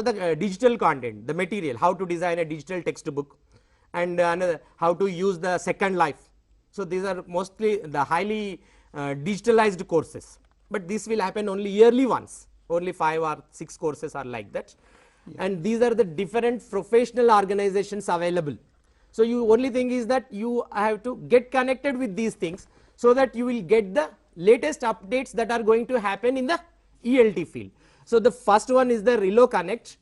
the digital content, the material, how to design a digital textbook, and another how to use the Second Life. So, these are mostly the highly digitalized courses, but this will happen only yearly once, only 5 or 6 courses are like that. And these are the different professional organizations available. So, you only thing is that you have to get connected with these things, so that you will get the latest updates that are going to happen in the ELT field. So, the first one is the Relo Connect.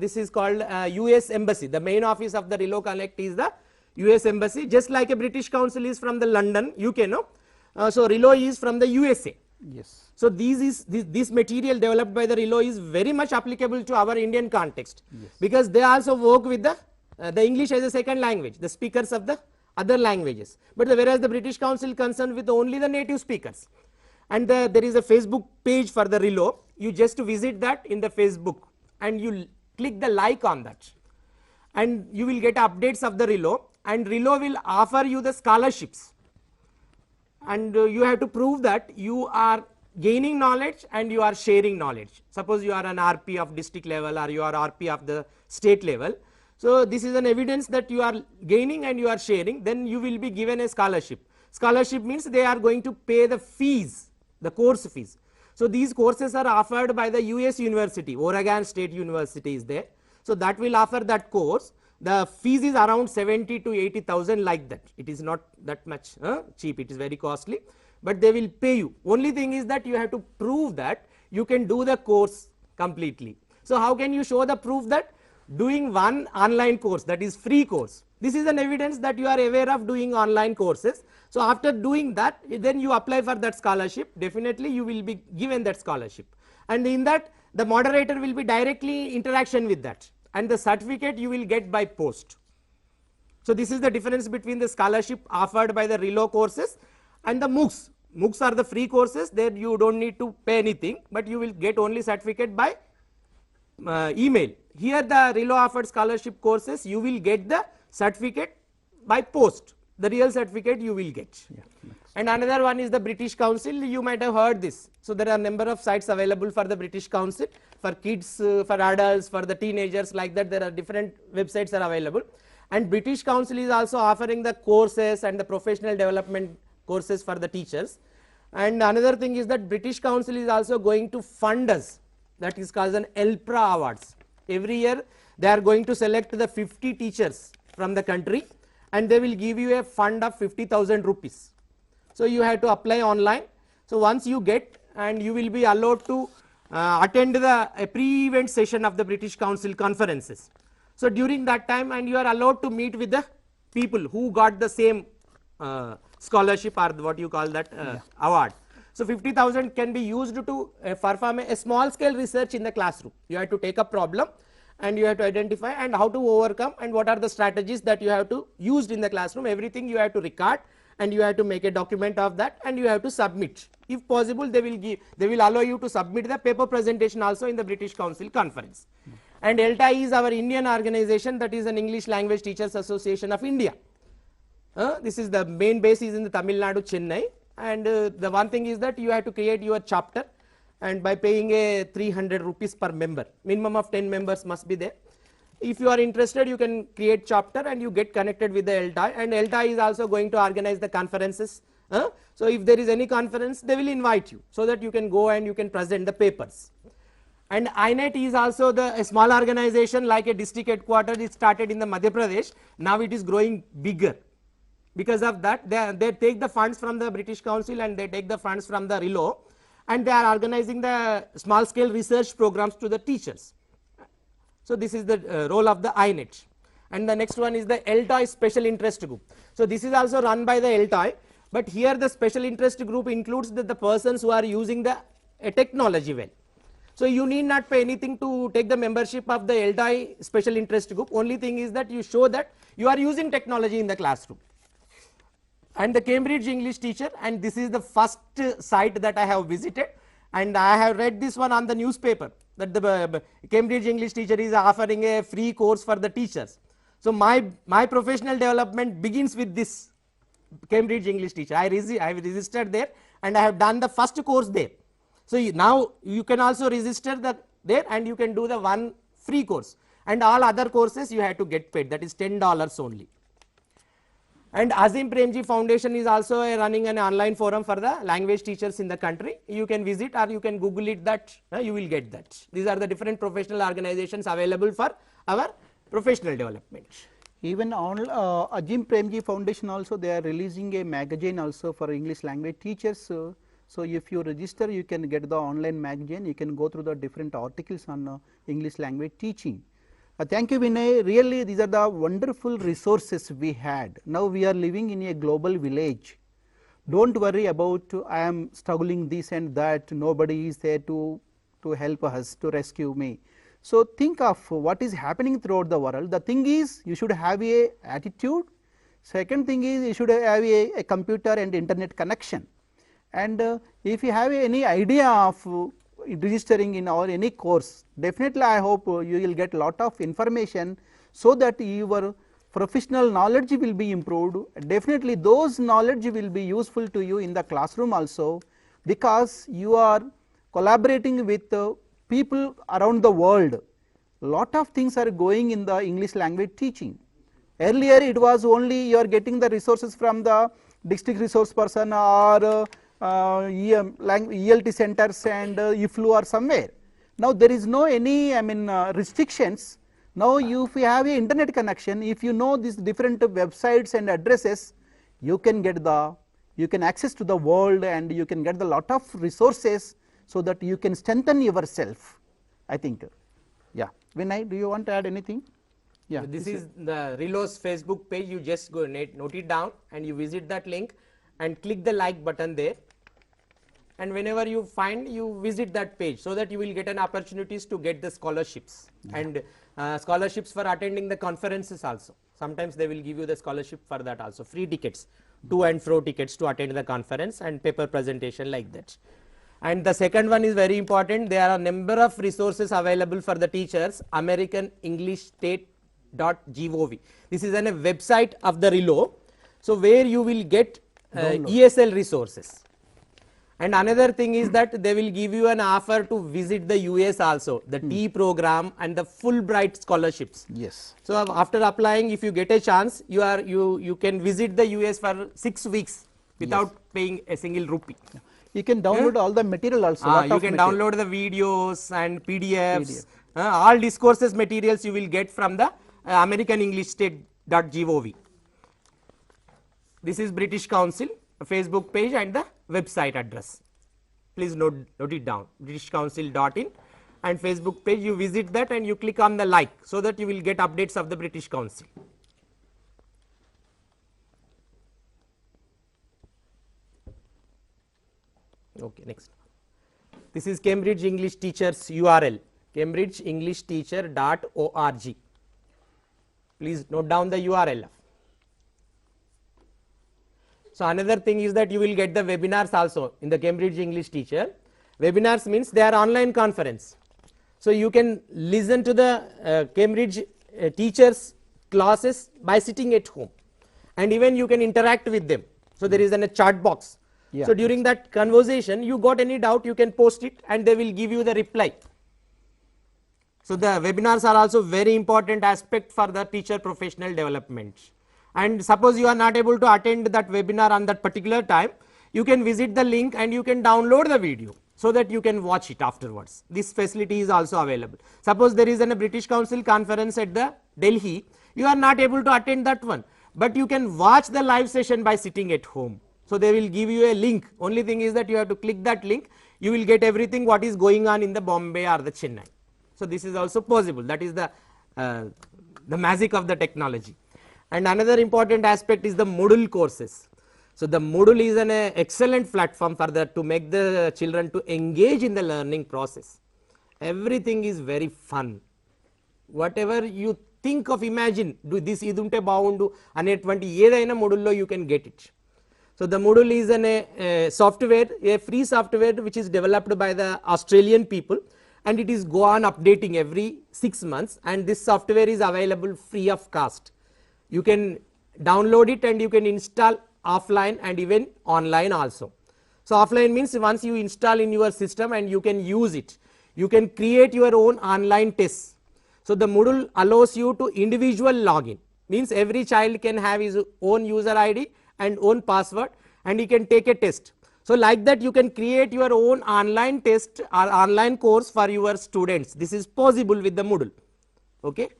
This is called US Embassy. The main office of the Relo Connect is the US Embassy, just like a British Council is from the London, UK, no? So, Relo is from the USA. Yes. So, this material developed by the Relo is very much applicable to our Indian context, because they also work with the English as a second language, the speakers of the other languages, but whereas the British Council concerned with only the native speakers. And there is a Facebook page for the Relo. You just visit that in the Facebook and you click the like on that, and you will get updates of the Relo, and Relo will offer you the scholarships, and you have to prove that you are gaining knowledge and you are sharing knowledge. Suppose you are an RP of district level or you are RP of the state level. So, this is an evidence that you are gaining and you are sharing, then you will be given a scholarship. Scholarship means they are going to pay the fees, the course fees. So, these courses are offered by the US University, Oregon State University is there. So, that will offer that course. The fees is around 70 to 80,000 like that. It is not that much cheap, it is very costly, but they will pay you. Only thing is that you have to prove that you can do the course completely. So, how can you show the proof that doing one online course, that is free course? This is an evidence that you are aware of doing online courses. So, after doing that, then you apply for that scholarship, definitely you will be given that scholarship, and in that the moderator will be directly interaction with that, and the certificate you will get by post. So, this is the difference between the scholarship offered by the Relo courses and the MOOCs. MOOCs are the free courses, there you do not need to pay anything, but you will get only certificate by email. Here the Relo offered scholarship courses, you will get the certificate by post, the real certificate you will get. And another one is the British Council, you might have heard this. So, there are number of sites available for the British Council, for kids, for adults, for the teenagers, like that there are different websites are available. And British Council is also offering the courses and the professional development courses for the teachers. And another thing is that British Council is also going to fund us, that is called an ELPRA awards. Every year they are going to select the 50 teachers from the country, and they will give you a fund of 50,000 rupees. So, you have to apply online. So, once you get, and you will be allowed to attend the pre-event session of the British Council conferences. So, during that time, and you are allowed to meet with the people who got the same scholarship or what you call that award. So, 50,000 can be used to perform a small scale research in the classroom. You have to take a problem and you have to identify and how to overcome, and what are the strategies that you have to use in the classroom. Everything you have to record, and you have to make a document of that, and you have to submit. If possible, they will allow you to submit the paper presentation also in the British Council conference. And ELTA is our Indian organization, that is an English Language Teachers Association of India. This is the main base is in the Tamil Nadu, Chennai, and the one thing is that you have to create your chapter, and by paying a 300 rupees per member, minimum of 10 members must be there. If you are interested, you can create chapter and you get connected with the ELTA, and ELTA is also going to organize the conferences. So, if there is any conference, they will invite you, so that you can go and you can present the papers. And INET is also a small organization like a district headquarters. It started in the Madhya Pradesh, now it is growing bigger. Because of that, they take the funds from the British Council and they take the funds from the Relo, and they are organizing the small scale research programs to the teachers. So, this is the role of the INET. And the next one is the ELTA special interest group. So, this is also run by the ELTA, but here the special interest group includes the persons who are using the technology well. So, you need not pay anything to take the membership of the ELTA special interest group. Only thing is that you show that you are using technology in the classroom. And the Cambridge English teacher, and this is the first site that I have visited, and I have read this one on the newspaper, that the Cambridge English teacher is offering a free course for the teachers. So, my professional development begins with this Cambridge English teacher. I have registered there and I have done the first course there. So, now you can also register there, and you can do the one free course, and all other courses you have to get paid, that is $10 only. And Azim Premji Foundation is also running an online forum for the language teachers in the country. You can visit or you can Google it, that you will get that. These are the different professional organizations available for our professional development. Even on Azim Premji Foundation also, they are releasing a magazine also for English language teachers. So if you register, you can get the online magazine, you can go through the different articles on English language teaching. Thank you, Vinay. Really, these are the wonderful resources we had. Now we are living in a global village. Don't worry about I am struggling this and that, nobody is there to help us, to rescue me. So think of what is happening throughout the world. The thing is, you should have a attitude. Second thing is, you should have a computer and internet connection. And if you have any idea of registering in our any course, definitely I hope you will get lot of information, so that your professional knowledge will be improved. Definitely those knowledge will be useful to you in the classroom also, because you are collaborating with people around the world. Lot of things are going in the English language teaching. Earlier it was only you are getting the resources from the district resource person or ELT centers and IFLU or somewhere. Now there is no any restrictions. Now if you have a internet connection, if you know these different websites and addresses, you can get you can access to the world, and you can get the lot of resources, so that you can strengthen yourself, I think. Yeah, Vinay, do you want to add anything? Yeah, this is the Relo's Facebook page. You just go note it down and you visit that link and click the like button there, and whenever you find, you visit that page, so that you will get an opportunities to get the scholarships. Yeah. And scholarships for attending the conferences also. Sometimes they will give you the scholarship for that also, free tickets, to and fro tickets to attend the conference and paper presentation like that. And the second one is very important. There are a number of resources available for the teachers. AmericanEnglishState.gov. This is a website of the Relo. So where you will get ESL resources. And another thing is that they will give you an offer to visit the US also, the T program and the Fulbright scholarships. Yes. So after applying, if you get a chance, you can visit the US for 6 weeks without paying a single rupee. Yeah. You can download all the material also. You can download the videos and PDFs, all discourses materials you will get from the AmericanEnglishState.gov. This is British Council Facebook page and the website address. Please note it down, britishcouncil.in, and Facebook page. You visit that and you click on the like, so that you will get updates of the British Council. Okay, next. This is Cambridge English Teachers URL, cambridgeenglishteacher.org. Please note down the URL. So another thing is that you will get the webinars also in the Cambridge English Teacher. Webinars means they are online conference. So you can listen to the Cambridge teachers classes by sitting at home, and even you can interact with them. So there is a chat box. Yeah. So during that conversation, you got any doubt, you can post it and they will give you the reply. So the webinars are also very important aspect for the teacher professional development. And suppose you are not able to attend that webinar on that particular time, you can visit the link and you can download the video, so that you can watch it afterwards. This facility is also available. Suppose there is a British Council conference at the Delhi, you are not able to attend that one, but you can watch the live session by sitting at home. So they will give you a link. Only thing is that you have to click that link, you will get everything what is going on in the Bombay or the Chennai. So this is also possible. That is the magic of the technology. And another important aspect is the Moodle courses. So the Moodle is an excellent platform for to make the children to engage in the learning process. Everything is very fun. Whatever you think of, imagine, do this idunte bagundu anetvanti edaina Moodle lo you can get it. So the Moodle is a software, a free software which is developed by the Australian people, and it is go on updating every 6 months, and this software is available free of cost. You can download it and you can install offline and even online also. So offline means once you install in your system and you can use it, you can create your own online tests. So the Moodle allows you to individual login, means every child can have his own user ID and own password, and he can take a test. So like that you can create your own online test or online course for your students. This is possible with the Moodle. Okay.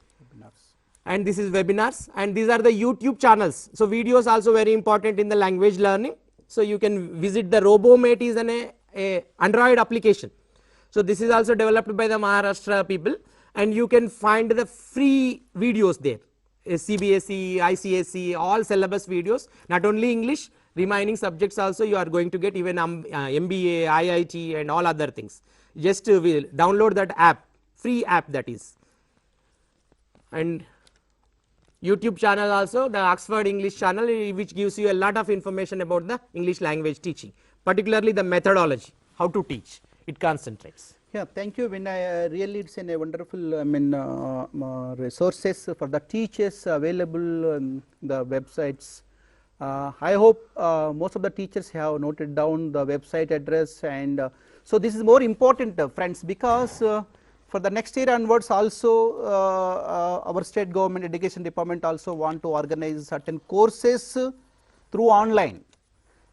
And this is webinars, and these are the YouTube channels. So videos also very important in the language learning. So you can visit the RoboMate is a Android application. So this is also developed by the Maharashtra people, and you can find the free videos there. CBSE, ICSE, all syllabus videos, not only English, remaining subjects also you are going to get, even MBA, IIT and all other things. Just download that app, free app that is. And YouTube channel also, the Oxford English channel, which gives you a lot of information about the English language teaching, particularly the methodology, how to teach, it concentrates. Yeah, thank you, Vinay. Really, it's a wonderful, resources for the teachers available on the websites. I hope most of the teachers have noted down the website address, and so this is more important, friends, because for the next year onwards also our state government education department also want to organize certain courses through online.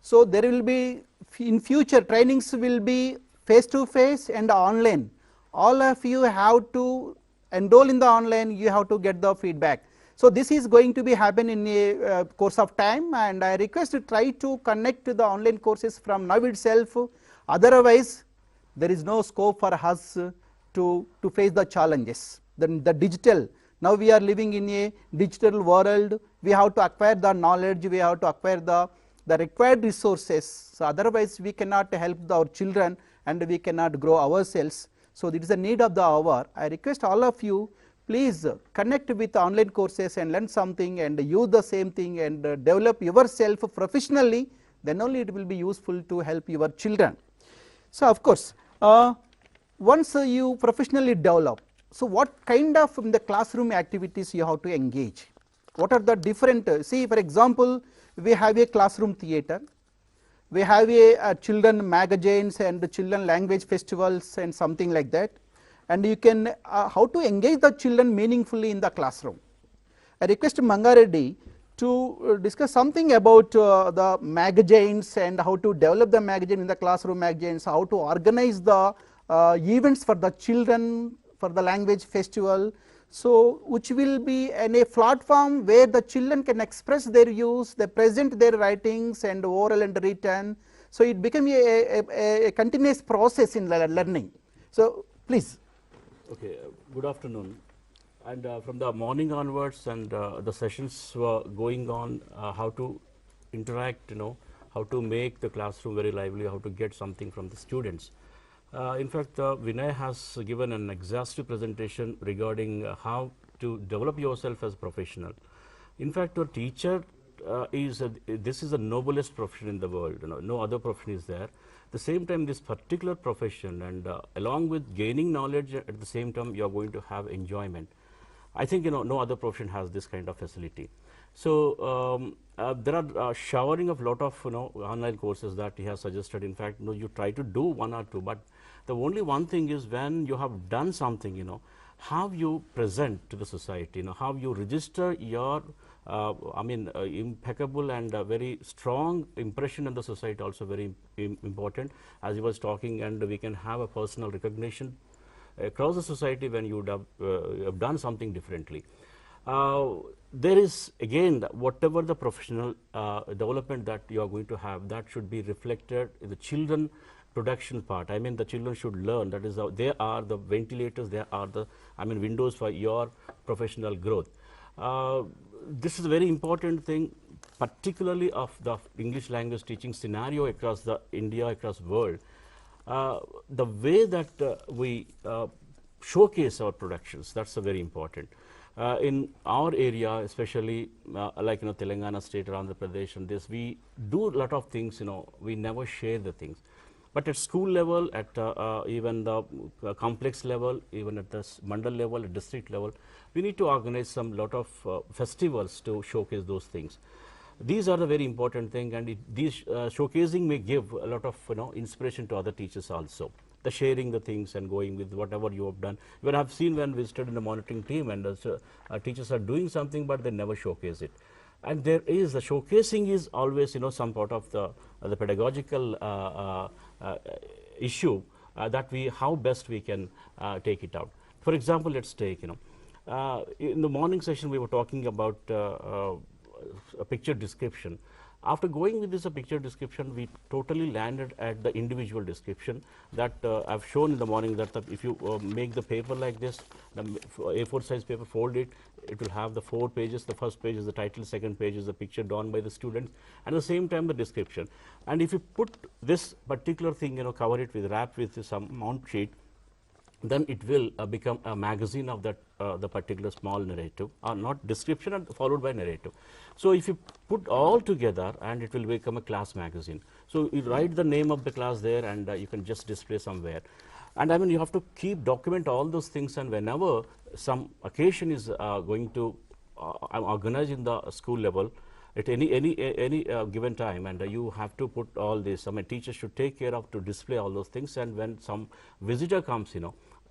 So there will be in future trainings will be face to face and online. All of you have to enroll in the online, you have to get the feedback. So this is going to be happen in a course of time, and I request to try to connect to the online courses from now itself. Otherwise there is no scope for us to face the challenges. Then the digital, now we are living in a digital world, we have to acquire the knowledge, we have to acquire the required resources. So otherwise we cannot help our children and we cannot grow ourselves. So this is the need of the hour. I request all of you, please connect with online courses and learn something and use the same thing and develop yourself professionally, then only it will be useful to help your children. So of course, once you professionally develop, so what kind of the classroom activities you have to engage? What are the different, see for example, we have a classroom theatre, we have a children magazines and children language festivals and something like that, and you can how to engage the children meaningfully in the classroom. I request Mangareddy to discuss something about the magazines and how to develop the magazine in the classroom magazines, how to organize the events for the children for the language festival. So which will be in a platform where the children can express their views, they present their writings and oral and written. So it become a continuous process in learning. So please. Okay, good afternoon. And from the morning onwards, and the sessions were going on, how to interact, how to make the classroom very lively, how to get something from the students. In fact, Vinay has given an exhaustive presentation regarding how to develop yourself as a professional. In fact, a teacher this is the noblest profession in the world. No other profession is there. At the same time, this particular profession, and along with gaining knowledge, at the same time you are going to have enjoyment. I think no other profession has this kind of facility. So there are showering of lot of online courses that he has suggested. In fact, you try to do one or two, but the only one thing is when you have done something, how you present to the society, how you register your impeccable and very strong impression in the society, also very important, as he was talking, and we can have a personal recognition across the society when you have done something differently. There is again whatever the professional development that you are going to have, that should be reflected in the children production part. I mean, the children should learn. That is how they are the ventilators, they are the windows for your professional growth. This is a very important thing, particularly of the English language teaching scenario across the India, across world. The way that we showcase our productions, that's very important. In our area, especially like Telangana state, Andhra Pradesh, and this, we do a lot of things. We never share the things. But at school level, at even the complex level, even at the mandal level, at district level, we need to organize some lot of festivals to showcase those things. These are the very important thing, and these showcasing may give a lot of inspiration to other teachers also. the sharing the things and going with whatever you have done. Even I have seen when visited in the monitoring team, and teachers are doing something, but they never showcase it. And there is the showcasing is always, some part of the pedagogical issue that how best we can take it out. For example, let's take, in the morning session we were talking about a picture description. After going with this picture description, we totally landed at the individual description that I've shown in the morning, that if you make the paper like this, the A4 size paper, fold it, it will have the 4 pages. The first page is the title, second page is the picture drawn by the students, and at the same time the description. And if you put this particular thing, cover it with, wrap with some mount sheet, then it will become a magazine of that the particular small narrative, or not description and followed by narrative. So if you put all together, and it will become a class magazine. So you write the name of the class there, and you can just display somewhere. And I mean, you have to document all those things, and whenever some occasion is going to organize in the school level at any given time, and you have to put all this. I mean, teachers should take care of to display all those things, and when some visitor comes,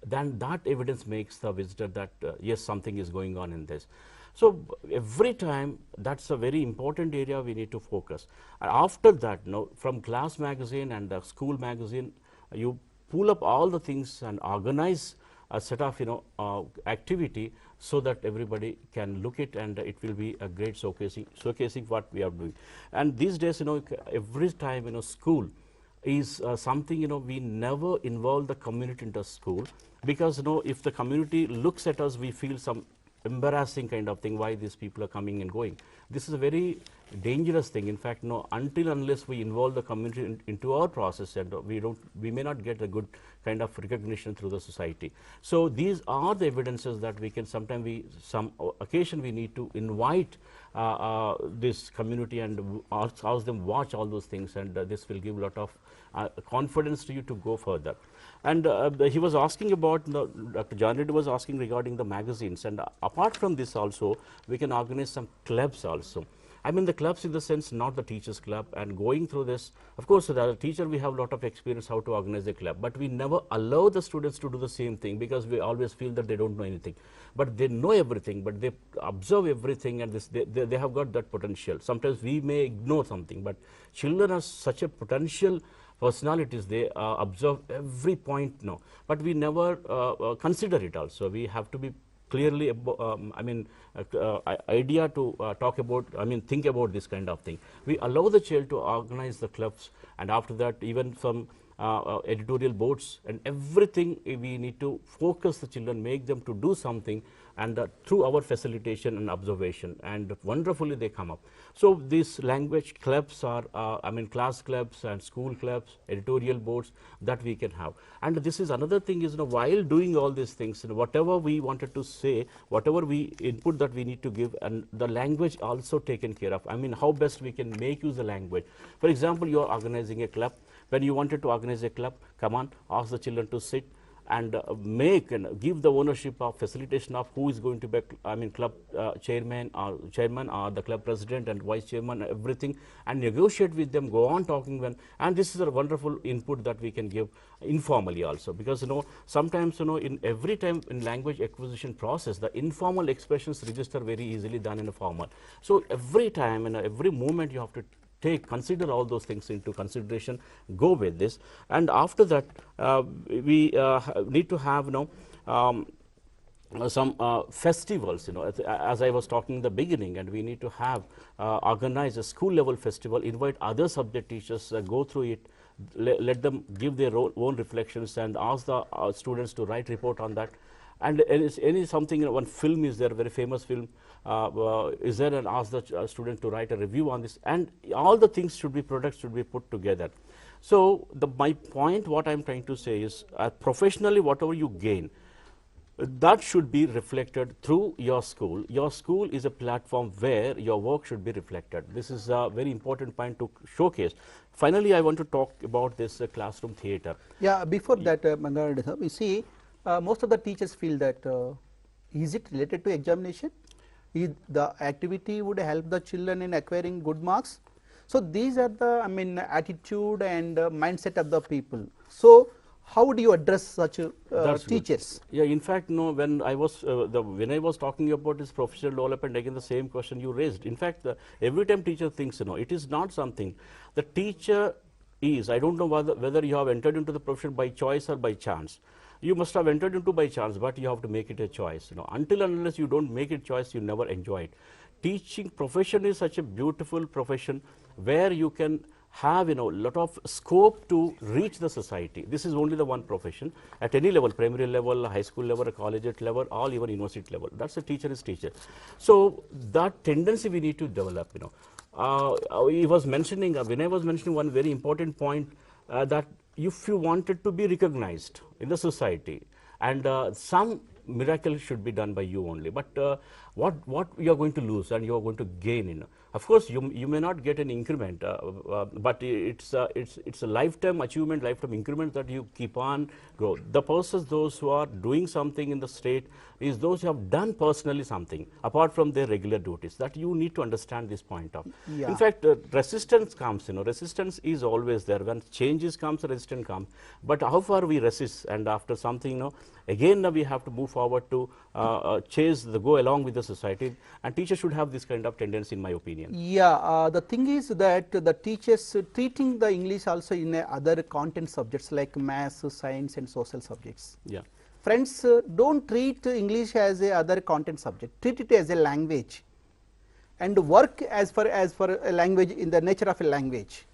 then that evidence makes the visitor that yes, something is going on in this. So every time, that's a very important area we need to focus. And after that, from class magazine and the school magazine, you pull up all the things and organize a set of activity, so that everybody can look it, and it will be a great showcasing what we are doing. And these days, every time, school is something, we never involve the community into school, because if the community looks at us, we feel some embarrassing kind of thing, why these people are coming and going. This is a very dangerous thing. In fact, until unless we involve the community into our process, and we may not get a good kind of recognition through the society. So these are the evidences that we can some occasion we need to invite this community and ask them watch all those things, and this will give a lot of confidence to you to go further. And he was asking about, Dr. John Reddy was asking regarding the magazines, and apart from this also, we can organize some clubs also. I mean, the clubs in the sense, not the teachers club, and going through this, of course, as a teacher, we have a lot of experience how to organize a club, but we never allow the students to do the same thing, because we always feel that they don't know anything. But they know everything, but they observe everything, and they have got that potential. Sometimes we may ignore something, but children are such a potential personalities, they observe every point but we never consider it also. We have to be clearly, idea to talk about, think about this kind of thing. We allow the child to organize the clubs, and after that, even from editorial boards and everything, we need to focus the children, make them to do something, and through our facilitation and observation, and wonderfully they come up. So these language clubs are, class clubs and school clubs, editorial boards that we can have. And this is another thing is, while doing all these things, whatever we wanted to say, whatever we input that we need to give, and the language also taken care of. How best we can make use the language. For example, you are organizing a club. When you wanted to organize a club, come on, ask the children to sit and make and give the ownership of facilitation of who is going to be, club chairman or the club president and vice chairman, everything, and negotiate with them, go on talking when, and this is a wonderful input that we can give informally also, because sometimes in every time in language acquisition process, the informal expressions register very easily than in a formal. So every time and every moment you have to consider all those things into consideration, go with this. And after that, we need to have some festivals, as I was talking in the beginning, and we need to have organize a school level festival, invite other subject teachers, go through it, let them give their own reflections, and ask the students to write report on that. And something, one film is there, very famous film is there, and ask the student to write a review on this, and all the things products should be put together. So my point, what I'm trying to say is, professionally, whatever you gain, that should be reflected through your school. Your school is a platform where your work should be reflected. This is a very important point to showcase. Finally, I want to talk about this classroom theatre. Yeah, before that, Mangareddy, we see most of the teachers feel that is it related to examination? The activity would help the children in acquiring good marks. So these are the attitude and mindset of the people. So how would you address such That's good. teachers? Yeah, in fact, no, when I was when I was talking about this professional development, again the same question you raised. In fact, every time teacher thinks, it is not something. The teacher is, I don't know whether you have entered into the profession by choice or by chance. You must have entered into by chance, but you have to make it a choice. Until and unless you don't make it choice, you never enjoy it. Teaching profession is such a beautiful profession where you can have lot of scope to reach the society. This is only the one profession at any level, primary level, high school level, collegiate level, or even university level. That's a teacher is teacher. So that tendency we need to develop. He was mentioning, Vinay was mentioning one very important point, that if you wanted to be recognized in the society, and some miracle should be done by you only, but what you are going to lose and you are going to gain. Of course, you may not get an increment, but it's a lifetime achievement, lifetime increment that you keep on grow. The persons, those who are doing something in the state, is those who have done personally something apart from their regular duties. That you need to understand this point of. Yeah. In fact, resistance comes. Resistance is always there. When changes comes, resistance comes. But how far we resist, and after something, again we have to move forward to go along with the society. And teachers should have this kind of tendency, in my opinion. Yeah, the thing is that the teachers treating the English also in other content subjects like maths, science and social subjects. Yeah. Friends, don't treat English as a other content subject, treat it as a language and work as for a language in the nature of a language.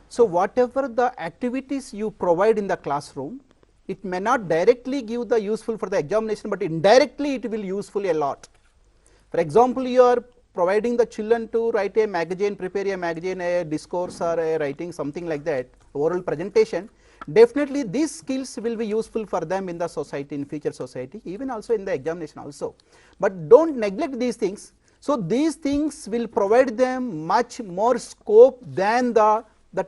So whatever the activities you provide in the classroom, it may not directly give the useful for the examination, but indirectly it will useful a lot. For example, you are providing the children to write a magazine, prepare a magazine, a discourse or a writing, something like that, oral presentation. Definitely these skills will be useful for them in the society, in future society, even also in the examination also. But don't neglect these things. So these things will provide them much more scope than the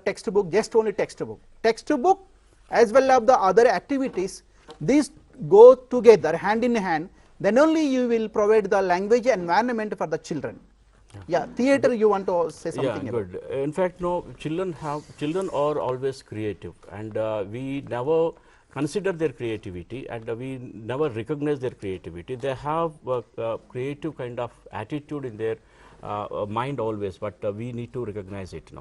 textbook, just only textbook. Textbook as well as the other activities, these go together hand in hand, then only you will provide the language environment for the children. Yeah, theater, you want to say something about? Good. In fact, children are always creative, and we never consider their creativity, and we never recognize their creativity. They have a creative kind of attitude in their mind always, but we need to recognize it.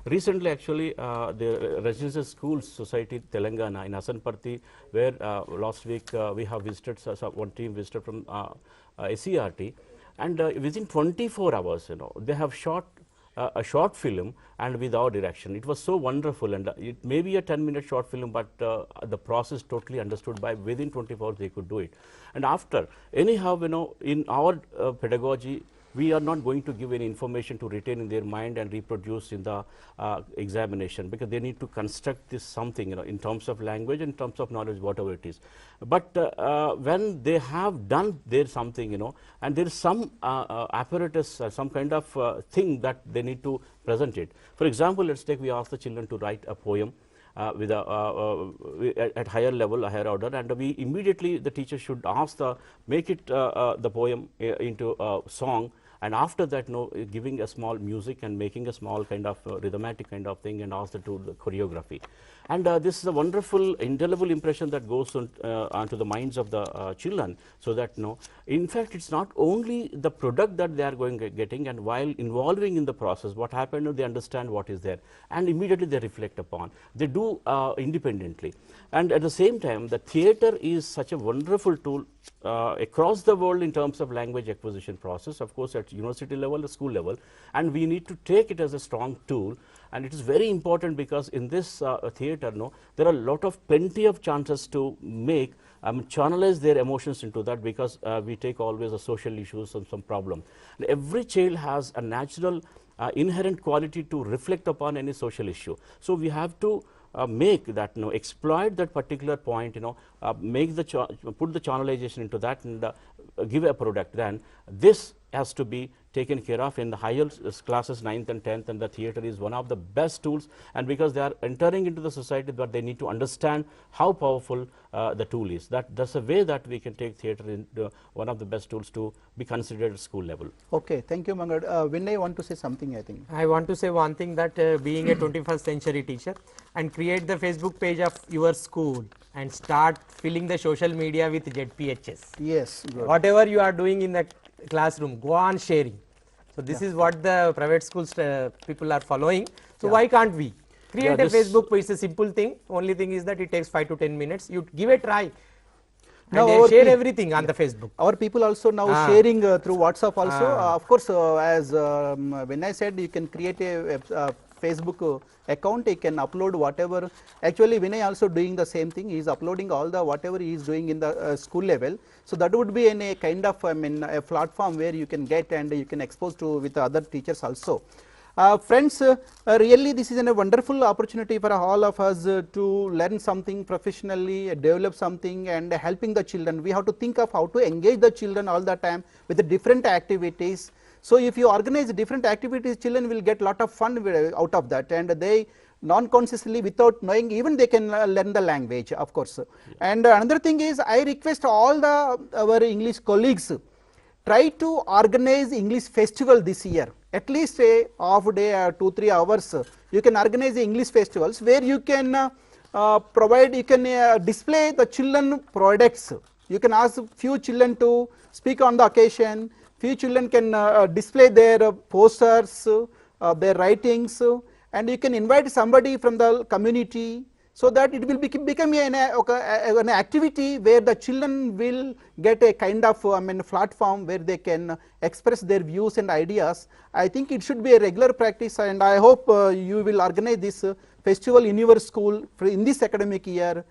Recently, actually, the Residential Schools Society Telangana in Asanparthi, where last week we have visited, one team visited from SCERT, and within 24 hours, they have shot a short film and without direction. It was so wonderful, and it may be a 10-minute short film, but the process totally understood by within 24 hours they could do it. And after, anyhow, in our pedagogy, we are not going to give any information to retain in their mind and reproduce in the examination, because they need to construct this something, in terms of language, in terms of knowledge, whatever it is. But when they have done their something, and there is some apparatus, some kind of thing that they need to present it. For example, let's take, we ask the children to write a poem with at higher level, a higher order, and we immediately, the teacher should ask make it the poem into a song, and after that, giving a small music and making a small kind of rhythmatic kind of thing, and ask to the choreography. And this is a wonderful, indelible impression that goes onto the minds of the children, so that, in fact, it's not only the product that they are getting, and while involving in the process, what happened, they understand what is there, and immediately they reflect upon. They do independently. And at the same time, the theater is such a wonderful tool across the world in terms of language acquisition process, of course, at university level, the school level, and we need to take it as a strong tool. And it is very important, because in this theater, there are plenty of chances to make, channelize their emotions into that, because we take always the social issues and some problem. And every child has a natural inherent quality to reflect upon any social issue. So we have to make that, exploit that particular point, make the put the channelization into that, and give a product. Then this has to be taken care of in the higher classes, 9th and 10th, and the theatre is one of the best tools, and because they are entering into the society, but they need to understand how powerful the tool is. That's a way that we can take theatre into one of the best tools to be considered at school level. Okay, thank you, Mangad. Vinay want to say something, I think. I want to say one thing, that being a 21st century teacher, and create the Facebook page of your school and start filling the social media with ZPHs. Yes, good. Whatever you are doing in the classroom, go on sharing. So this is what the private schools people are following. So why can't we create a Facebook page? It's a simple thing. Only thing is that it takes 5 to 10 minutes. You give a try. Now And share everything on the Facebook. Our people also now sharing through WhatsApp also. Of course, as when I said, you can create a Facebook account, you can upload whatever. Actually, Vinay also doing the same thing. He is uploading all the whatever he is doing in the school level. So that would be in a kind of a platform where you can get and you can expose to with other teachers also. Friends, really this is a wonderful opportunity for all of us to learn something professionally, develop something, and helping the children. We have to think of how to engage the children all the time with the different activities. So if you organize different activities, children will get lot of fun out of that, and they non-consciously, without knowing, even they can learn the language, of course. And another thing is, I request all our English colleagues, try to organize English festival this year. At least a half day or 2-3 hours, you can organize the English festivals where you can provide, you can display the children products. You can ask few children to speak on the occasion. Few children can display their posters, their writings, and you can invite somebody from the community, so that it will become an activity where the children will get a kind of platform where they can express their views and ideas. I think it should be a regular practice, and I hope you will organize this festival in your school in this academic year,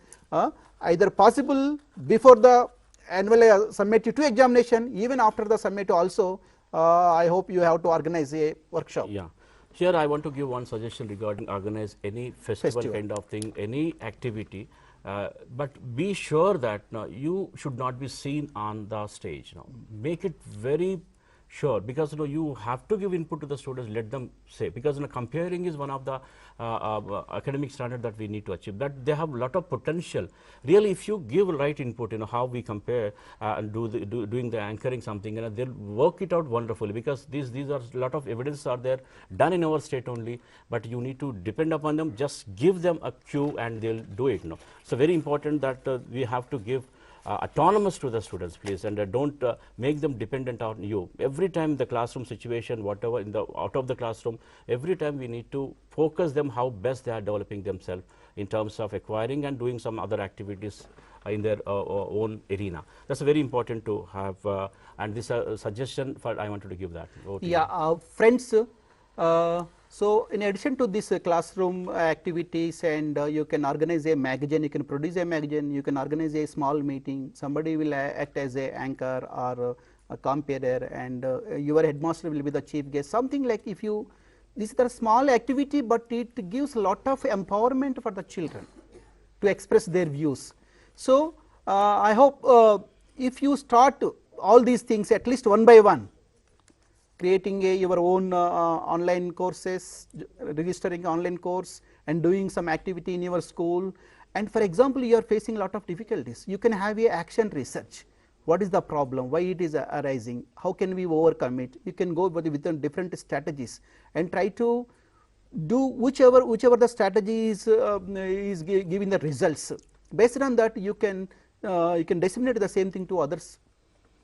either possible before the annual summative 2 examination, even after the summative also. I hope you have to organize a workshop. Yeah. Here I want to give one suggestion regarding organize any festival kind of thing, any activity, but be sure that you should not be seen on the stage. Make it very sure, because you have to give input to the students, let them say, because comparing is one of the academic standard that we need to achieve, that they have a lot of potential. Really, if you give right input, how we compare and doing the anchoring something, they'll work it out wonderfully, because these are a lot of evidence are there done in our state only, but you need to depend upon them. Just give them a cue and they'll do it. So very important that we have to give autonomous to the students, please, and don't make them dependent on you. Every time the classroom situation, whatever out of the classroom, every time we need to focus them how best they are developing themselves in terms of acquiring and doing some other activities in their own arena. That's very important to have, and this suggestion I wanted to give that. Yeah, friends. So in addition to this classroom activities, and you can organize a magazine, you can produce a magazine, you can organize a small meeting, somebody will act as a anchor or a comparer, and your headmaster will be the chief guest, something like. If you, this is a small activity, but it gives a lot of empowerment for the children to express their views. So I hope if you start all these things at least one by one, creating your own online courses, registering online course, and doing some activity in your school. And for example, you are facing a lot of difficulties, you can have a action research. What is the problem, why it is arising, how can we overcome it? You can go with different strategies and try to do whichever the strategy is giving the results. Based on that, you can disseminate the same thing to others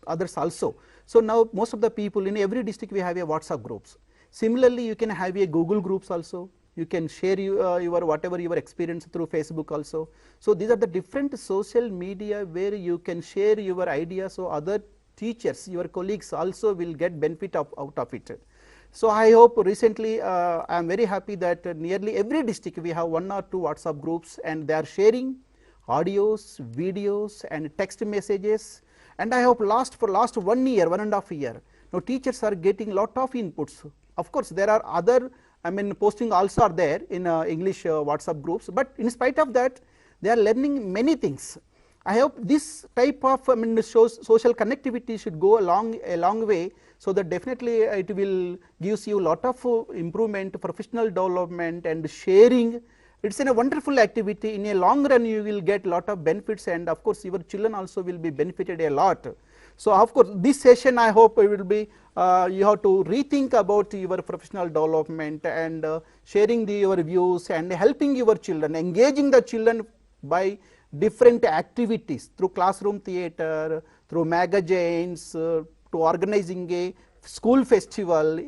also. So now most of the people in every district, we have a WhatsApp groups. Similarly, you can have a Google groups also. You can share your whatever your experience through Facebook also. So these are the different social media where you can share your ideas, so other teachers, your colleagues also will get benefit out of it. So I hope recently I am very happy that nearly every district we have 1 or 2 WhatsApp groups, and they are sharing audios, videos, and text messages. And I hope for last 1 year, 1.5 years, now teachers are getting lot of inputs. Of course, there are other, posting also are there in English WhatsApp groups, but in spite of that, they are learning many things. I hope this type of social connectivity should go a long way, so that definitely it will gives you lot of improvement, professional development and sharing. It is a wonderful activity. In a long run you will get lot of benefits, and of course your children also will be benefited a lot. So of course this session I hope it will be you have to rethink about your professional development and sharing your views and helping your children, engaging the children by different activities through classroom theatre, through magazines, to organizing a school festival,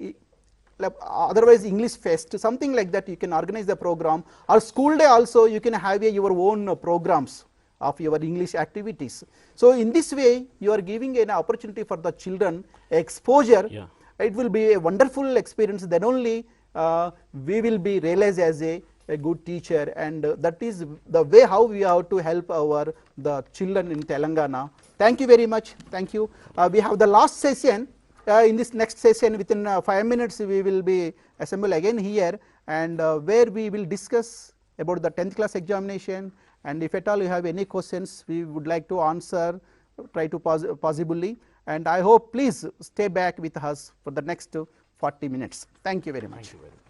otherwise English fest, something like that you can organize the program, or school day also you can have your own programs of your English activities. So in this way you are giving an opportunity for the children exposure. Yeah. It will be a wonderful experience, then only we will be realized as a good teacher, and that is the way how we have to help the children in Telangana. Thank you very much. Thank you. We have the last session. In this next session, within 5 minutes we will be assembled again here, and where we will discuss about the 10th class examination, and if at all you have any questions we would like to answer, try to possibly, and I hope please stay back with us for the next 40 minutes. Thank you very much. Thank you very much.